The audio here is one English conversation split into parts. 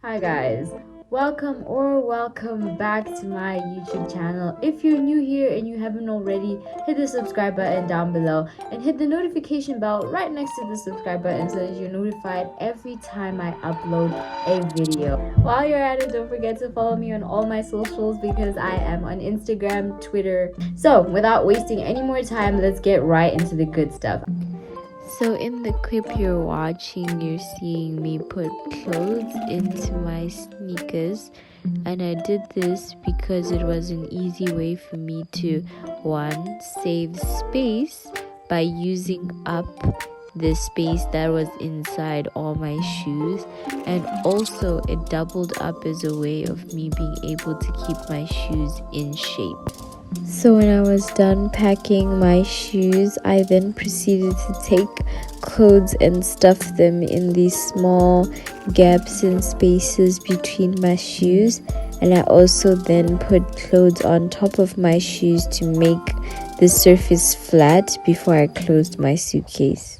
Hi guys, welcome back to my YouTube channel. If you're new here and you haven't already, hit the subscribe button down below and hit the notification bell right next to the subscribe button so that you're notified every time I upload a video. While you're at it, don't forget to follow me on all my socials because I am on Instagram, Twitter. So without wasting any more time, let's get right into the good stuff. So in the clip you're watching, you're seeing me put clothes into my sneakers, and I did this because it was an easy way for me to, one, save space by using up the space that was inside all my shoes, and also it doubled up as a way of me being able to keep my shoes in shape. So when I was done packing my shoes, I then proceeded to take clothes and stuff them in these small gaps and spaces between my shoes, and I also then put clothes on top of my shoes to make the surface flat before I closed my suitcase.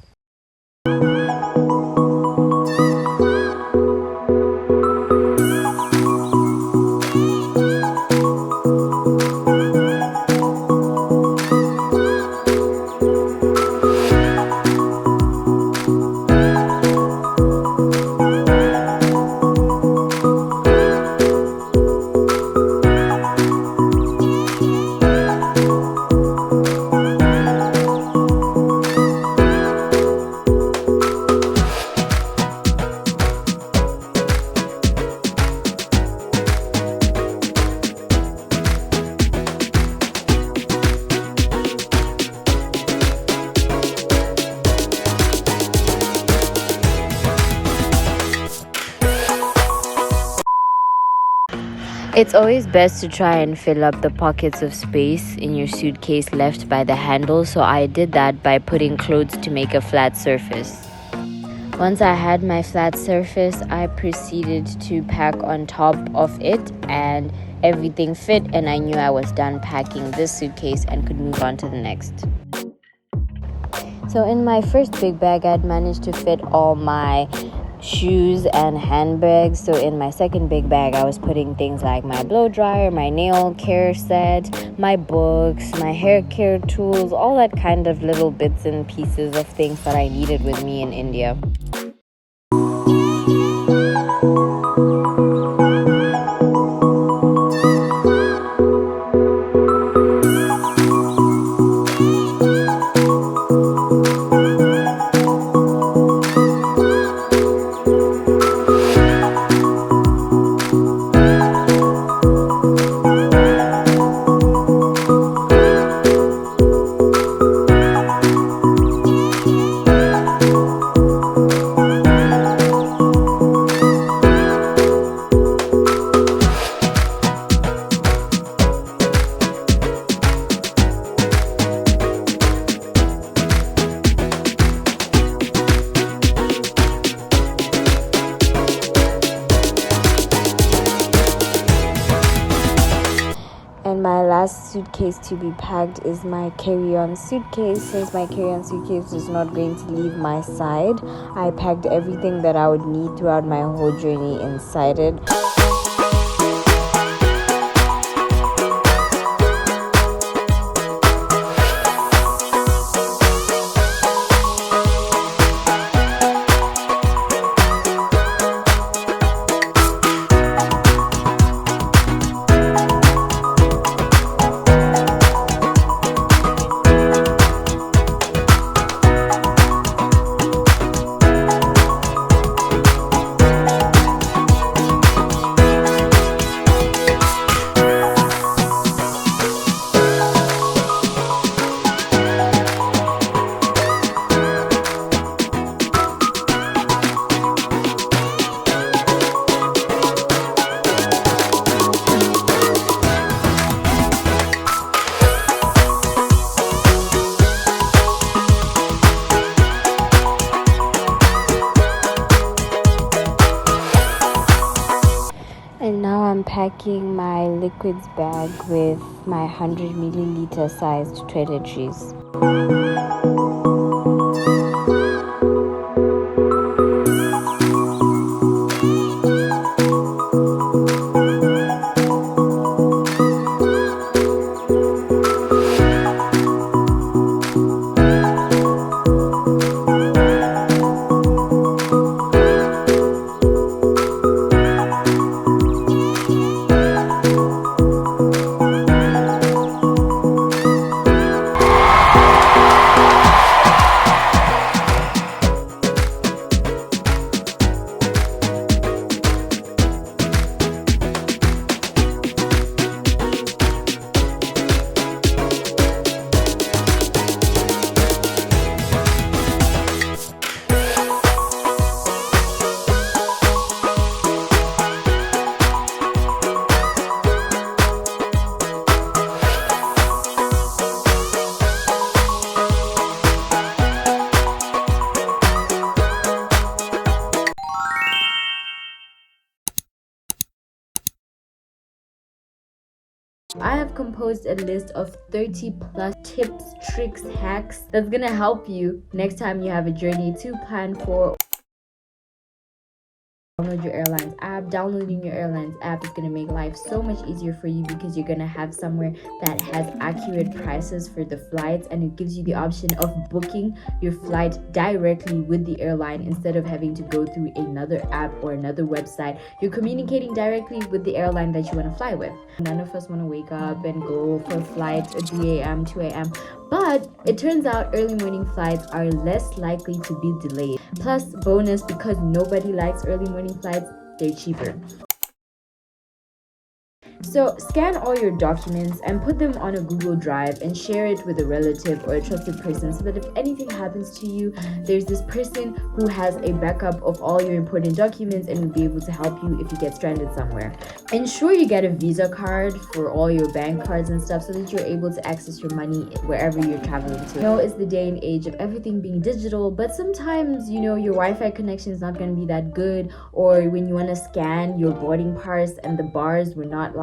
It's always best to try and fill up the pockets of space in your suitcase left by the handle, so I did that by putting clothes to make a flat surface. Once I had my flat surface, I proceeded to pack on top of it, and everything fit, and I knew I was done packing this suitcase and could move on to the next. So in my first big bag, I'd managed to fit all my shoes and handbags. So in my second big bag, I was putting things like my blow dryer, my nail care set, my books, my hair care tools, all that kind of little bits and pieces of things that I needed with me in India. And my last suitcase to be packed is my carry-on suitcase. Since my carry-on suitcase is not going to leave my side, I packed everything that I would need throughout my whole journey inside it. And now I'm packing my liquids bag with my 100 milliliter sized toiletries. I have composed a list of 30 plus tips, tricks, hacks that's gonna help you next time you have a journey to plan for. Download your airlines app. Downloading your airlines app is going to make life so much easier for you because you're going to have somewhere that has accurate prices for the flights, and it gives you the option of booking your flight directly with the airline instead of having to go through another app or another website. You're communicating directly with the airline that you want to fly with. None of us want to wake up and go for flights at 3 a.m., 2 a.m. But it turns out early morning flights are less likely to be delayed. Plus, bonus, because nobody likes early morning flights, they're cheaper. So scan all your documents and put them on a Google Drive and share it with a relative or a trusted person so that if anything happens to you, there's this person who has a backup of all your important documents and will be able to help you if you get stranded somewhere. Ensure you get a Visa card for all your bank cards and stuff so that you're able to access your money wherever you're traveling to. I know it's the day and age of everything being digital, but sometimes, your Wi-Fi connection is not going to be that good, or when you want to scan your boarding pass and the bars were not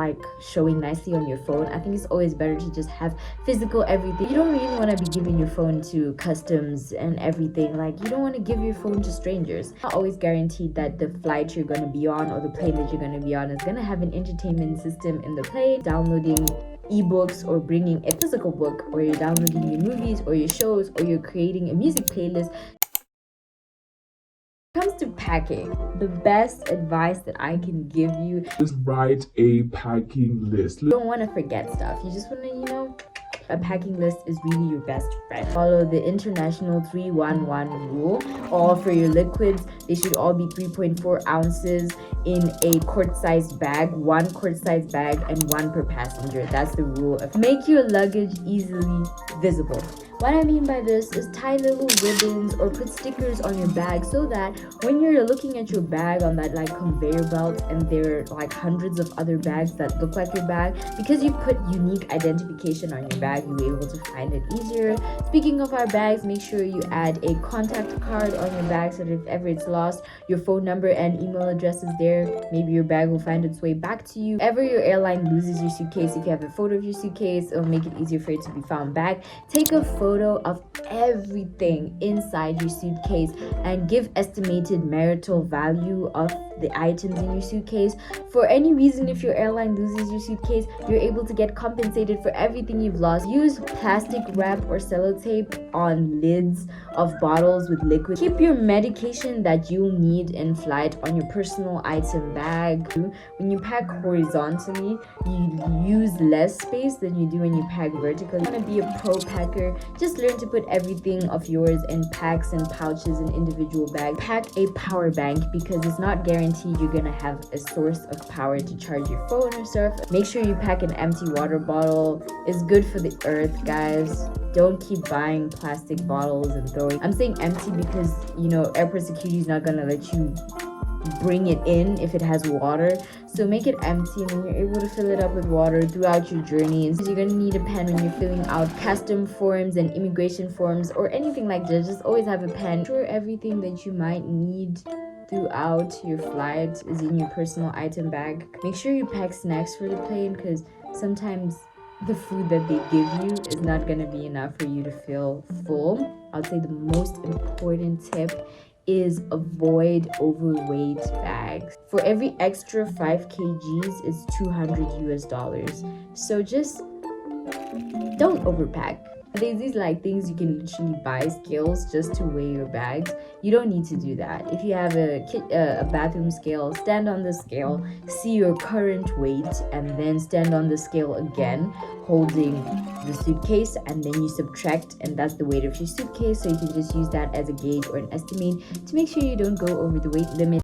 showing nicely on your phone, I think it's always better to just have physical everything. You don't really want to be giving your phone to customs and everything. You don't want to give your phone to strangers. It's not always guaranteed that the flight you're going to be on or the plane that you're going to be on is going to have an entertainment system in the plane. Downloading ebooks or bringing a physical book, or you're downloading your movies or your shows, or you're creating a music playlist. When it comes to packing, the best advice that I can give you is write a packing list. You don't want to forget stuff. You just want to, a packing list is really your best friend. Follow the international 3-1-1 rule. All for your liquids, they should all be 3.4 ounces in a quart-sized bag, 1 quart-sized bag, and 1 per passenger. That's the rule. Make your luggage easily visible. What I mean by this is tie little ribbons or put stickers on your bag so that when you're looking at your bag on that conveyor belt and there are hundreds of other bags that look like your bag, because you put unique identification on your bag, you'll be able to find it easier. Speaking of our bags, make sure you add a contact card on your bag so that if ever it's lost, your phone number and email address is there. Maybe your bag will find its way back to you. If ever your airline loses your suitcase, if you have a photo of your suitcase, it'll make it easier for it to be found back. Take a photo of everything inside your suitcase and give estimated marital value of the items in your suitcase. For any reason, if your airline loses your suitcase, you're able to get compensated for everything you've lost. Use plastic wrap or sellotape on lids of bottles with liquid. Keep your medication that you'll need in flight on your personal item bag. When you pack horizontally, you use less space than you do when you pack vertically. You want to be a pro packer, just learn to put everything of yours in packs and pouches and individual bags. Pack a power bank because it's not guaranteed you're gonna have a source of power to charge your phone or stuff. Make sure you pack an empty water bottle. It's good for the earth, guys. Don't keep buying plastic bottles and throwing. I'm saying empty because airport security is not gonna let you bring it in if it has water, so make it empty and then you're able to fill it up with water throughout your journey. And so you're gonna need a pen when you're filling out custom forms and immigration forms or anything like that. Just always have a pen. Sure, everything that you might need throughout your flight is in your personal item bag. Make sure you pack snacks for the plane because sometimes the food that they give you is not going to be enough for you to feel full. I'd say the most important tip is avoid overweight bags. For every extra 5 kgs is $200 US. So just don't overpack. There's these things you can literally buy, scales just to weigh your bags. You don't need to do that. If you have a bathroom scale, stand on the scale, see your current weight, and then stand on the scale again, holding the suitcase, and then you subtract, and that's the weight of your suitcase. So you can just use that as a gauge or an estimate to make sure you don't go over the weight limit.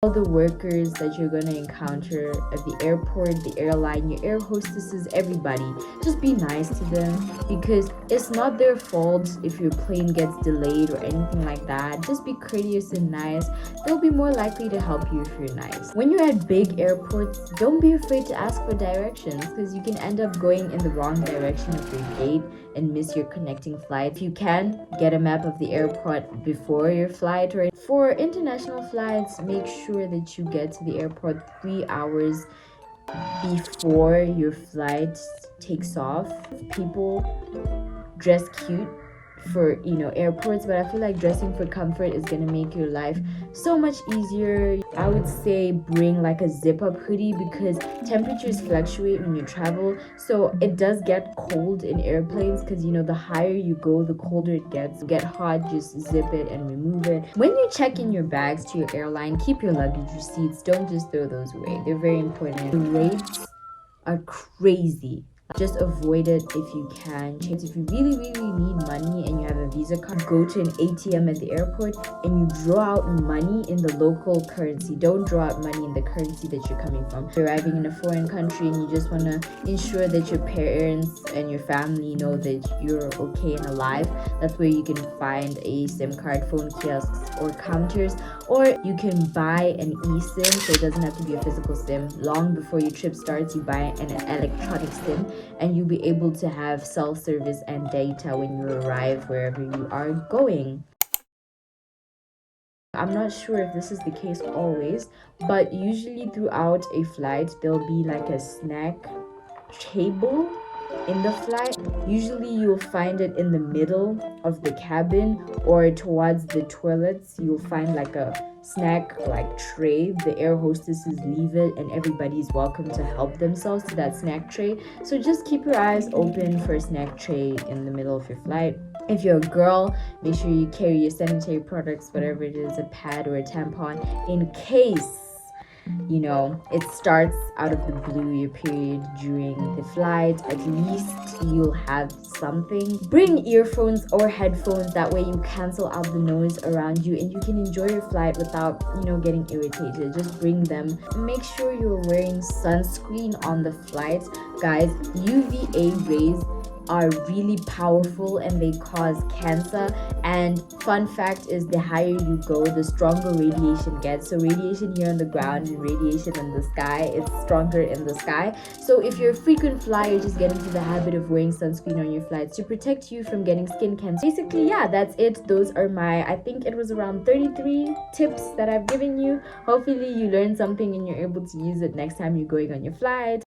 All the workers that you're going to encounter at the airport, the airline, your air hostesses, everybody, just be nice to them because it's not their fault if your plane gets delayed or anything like that. Just be courteous and nice. They'll be more likely to help you if you're nice. When you're at big airports, don't be afraid to ask for directions because you can end up going in the wrong direction of your gate and miss your connecting flight. If you can, get a map of the airport before your flight. Or for international flights, make sure that you get to the airport 3 hours before your flight takes off. People dress cute for airports, but I feel like dressing for comfort is gonna make your life so much easier. I would say bring like a zip-up hoodie because temperatures fluctuate when you travel, so it does get cold in airplanes because the higher you go, the colder it gets. Get hot, just zip it and remove it. When you check in your bags to your airline, keep your luggage receipts. Don't just throw those away. They're very important. The rates are crazy. Just avoid it if you can. If you really need money and you have a Visa card, go to an ATM at the airport and you draw out money in the local currency. Don't draw out money in the currency that you're coming from. If you're arriving in a foreign country and you just want to ensure that your parents and your family know that you're okay and alive, that's where you can find a SIM card, phone kiosks or counters, or you can buy an eSIM, so it doesn't have to be a physical SIM. Long before your trip starts, you buy an electronic SIM and you'll be able to have self-service and data when you arrive wherever you are going. I'm not sure if this is the case always, but usually throughout a flight there'll be like a snack table in the flight. Usually you'll find it in the middle of the cabin or towards the toilets. You'll find like a snack like tray. The air hostesses leave it and everybody's welcome to help themselves to that snack tray. So just keep your eyes open for a snack tray in the middle of your flight. If you're a girl, make sure you carry your sanitary products, whatever it is, a pad or a tampon, in case it starts out of the blue, your period during the flight. At least you'll have something. Bring earphones or headphones, that way you cancel out the noise around you and you can enjoy your flight without getting irritated. Just bring them. Make sure you're wearing sunscreen on the flight. Guys, UVA rays are really powerful and they cause cancer, and fun fact is the higher you go, the stronger radiation gets. So radiation here on the ground and radiation in the sky, it's stronger in the sky. So if you're a frequent flyer, just get into the habit of wearing sunscreen on your flights to protect you from getting skin cancer. Basically, yeah, that's it. Those are I think it was around 33 tips that I've given you. Hopefully you learned something and you're able to use it next time you're going on your flight.